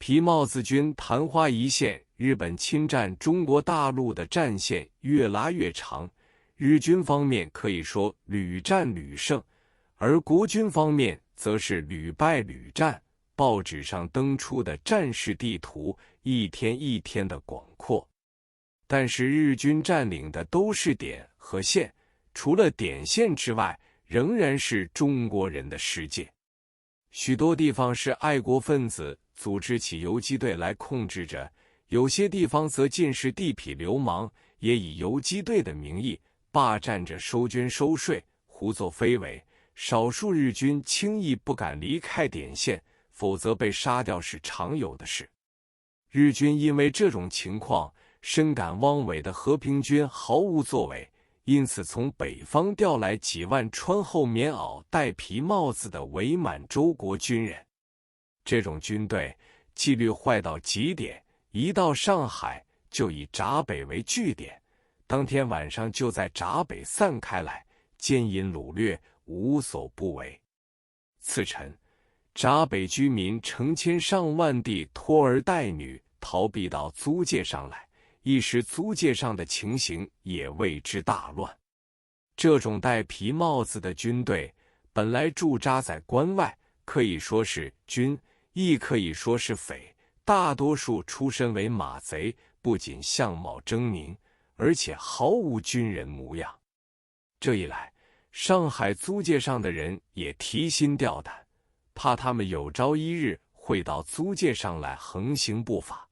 皮帽子军昙花一现，日本侵占中国大陆的战线越拉越长，日军方面可以说屡战屡胜，而国军方面则是屡败屡战。报纸上登出的战事地图一天一天的广阔，但是日军占领的都是点和线，除了点线之外，仍然是中国人的世界。许多地方是爱国分子组织起游击队来控制着，有些地方则尽是地痞流氓，也以游击队的名义霸占着收捐收税，胡作非为。少数日军轻易不敢离开点线，否则被杀掉是常有的事。日军因为这种情况，深感汪伪的和平军毫无作为，因此从北方调来几万穿厚棉袄、戴皮帽子的伪满洲国军人。这种军队纪律坏到极点，一到上海就以闸北为据点，当天晚上就在闸北散开来，奸淫掳掠，无所不为。次晨，闸北居民成千上万地拖儿带女逃避到租界上来，一时租界上的情形也为之大乱。这种戴皮帽子的军队本来驻扎在关外，可以说是军，亦可以说是匪，大多数出身为马贼，不仅相貌狰狞，而且毫无军人模样。这一来，上海租界上的人也提心吊胆，怕他们有朝一日会到租界上来横行不法。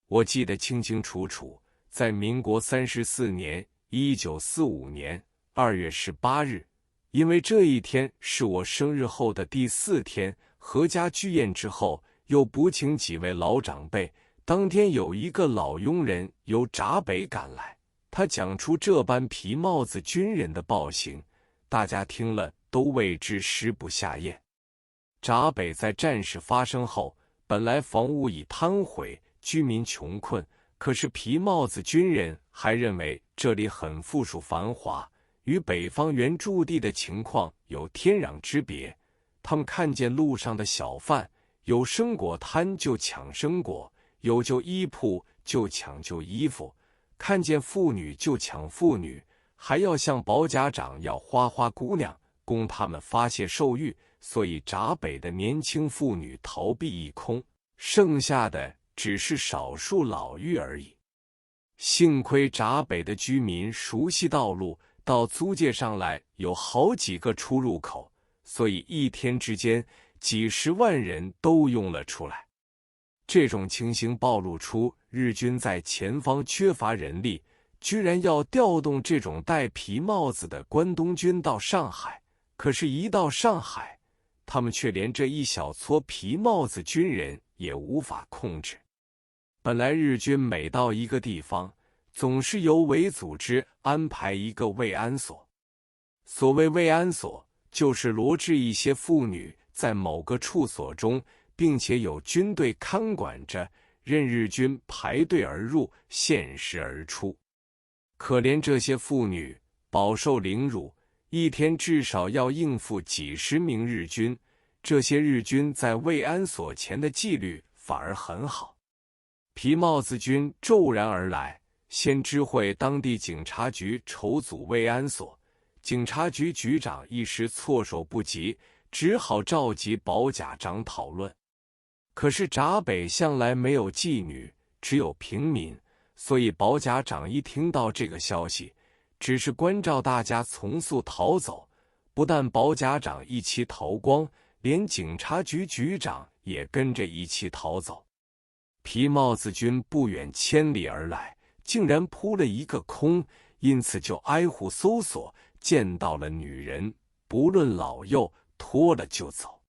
我记得清清楚楚，在民国34年1945年2月18日，因为这一天是我生日后的第4天，阖家聚宴之后，又补请几位老长辈。当天有一个老佣人由闸北赶来，他讲出这般皮帽子军人的暴行，大家听了都为之食不下咽。闸北在战事发生后，本来房屋已坍毁，居民穷困，可是皮帽子军人还认为这里很富庶繁华，与北方原驻地的情况有天壤之别。他们看见路上的小贩，有生果摊就抢生果，有旧衣铺就抢旧衣服，看见妇女就抢妇女，还要向保甲长要花花姑娘供他们发泄兽欲，所以闸北的年轻妇女逃避一空，剩下的只是少数老妪而已。幸亏闸北的居民熟悉道路，到租界上来有好几个出入口，所以一天之间几十万人都涌了出来。这种情形暴露出日军在前方缺乏人力，居然要调动这种戴皮帽子的关东军到上海。可是，一到上海，他们却连这一小撮皮帽子军人也无法控制。本来日军每到一个地方，总是由伪组织安排一个慰安所。所谓慰安所，就是罗织一些妇女在某个处所中，并且有军队看管着，任日军排队而入，限时而出。可怜这些妇女饱受凌辱，一天至少要应付几十名日军。这些日军在慰安所前的纪律反而很好。皮帽子军骤然而来，先知会当地警察局筹组慰安所，警察局局长一时措手不及，只好召集保甲长讨论。可是闸北向来没有妓女，只有平民，所以保甲长一听到这个消息，只是关照大家从速逃走。不但保甲长一起逃光，连警察局局长也跟着一起逃走。皮帽子军不远千里而来，竟然扑了一个空，因此就挨户搜索，见到了女人，不论老幼，脱了就走。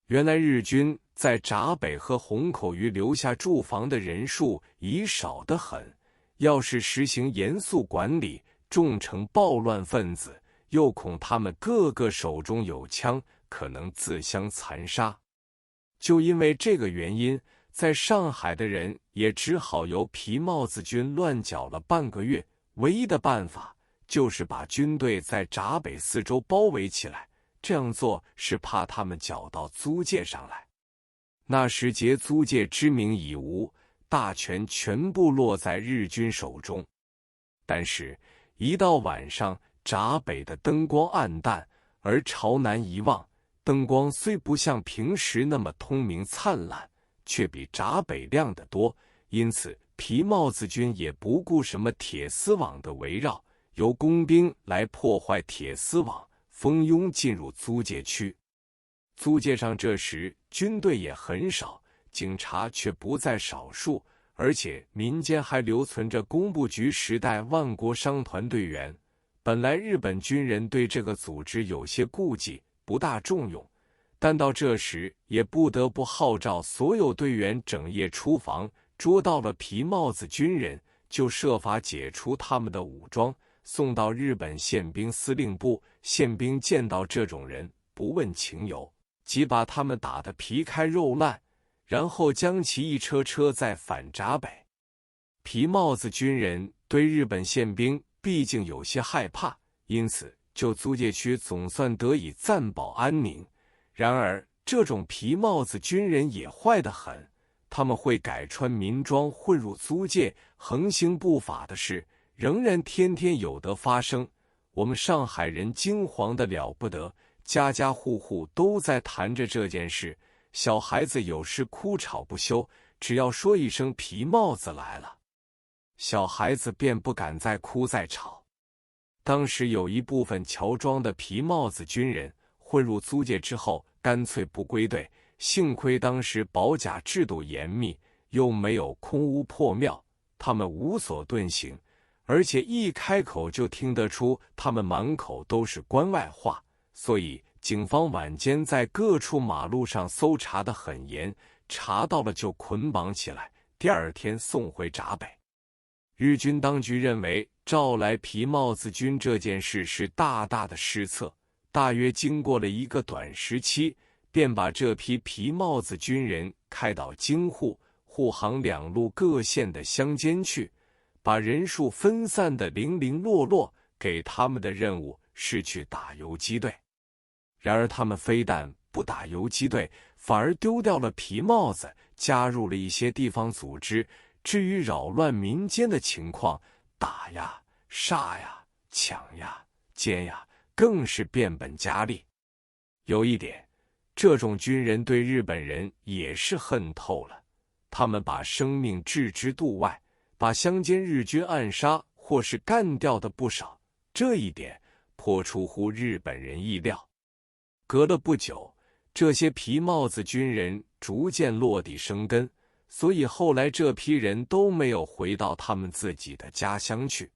原来日军在闸北和虹口余留下驻防的人数已少得很，要是实行严肃管理，重惩暴乱分子，又恐他们个个手中有枪，可能自相残杀。就因为这个原因，在上海的人也只好由皮帽子军乱搅了半个月，唯一的办法就是把军队在闸北四周包围起来，这样做是怕他们搅到租界上来。那时节租界之名已无，大权全部落在日军手中。但是，一到晚上，闸北的灯光暗淡，而朝南一望，灯光虽不像平时那么通明灿烂，却比闸北亮得多。因此，皮帽子军也不顾什么铁丝网的围绕，由工兵来破坏铁丝网，蜂拥进入租界区。租界上这时军队也很少，警察却不在少数，而且民间还留存着工部局时代万国商团队员。本来日本军人对这个组织有些顾忌，不大重用，但到这时也不得不号召所有队员整夜出防，捉到了皮帽子军人，就设法解除他们的武装，送到日本宪兵司令部。宪兵见到这种人，不问情由，即把他们打得皮开肉烂，然后将其一车车再返闸北。皮帽子军人对日本宪兵毕竟有些害怕，因此就租界区总算得以暂保安宁。然而这种皮帽子军人也坏得很，他们会改穿民装混入租界，横行不法的事仍然天天有得发生。我们上海人惊惶得了不得，家家户户都在谈着这件事，小孩子有时哭吵不休，只要说一声皮帽子来了，小孩子便不敢再哭再吵。当时有一部分乔装的皮帽子军人混入租界之后，干脆不归队。幸亏当时保甲制度严密，又没有空屋破庙，他们无所遁形，而且一开口就听得出他们满口都是关外话，所以警方晚间在各处马路上搜查得很严，查到了就捆绑起来，第二天送回闸北。日军当局认为召来皮帽子军这件事是大大的失策，大约经过了一个短时期，便把这批皮帽子军人开到京沪、沪杭两路各县的乡间去，把人数分散的零零落落，给他们的任务是去打游击队。然而他们非但不打游击队，反而丢掉了皮帽子，加入了一些地方组织。至于扰乱民间的情况，打呀、杀呀、抢呀、奸呀，更是变本加厉。有一点，这种军人对日本人也是恨透了，他们把生命置之度外，把乡间日军暗杀或是干掉的不少，这一点颇出乎日本人意料。隔了不久，这些皮帽子军人逐渐落地生根，所以后来这批人都没有回到他们自己的家乡去。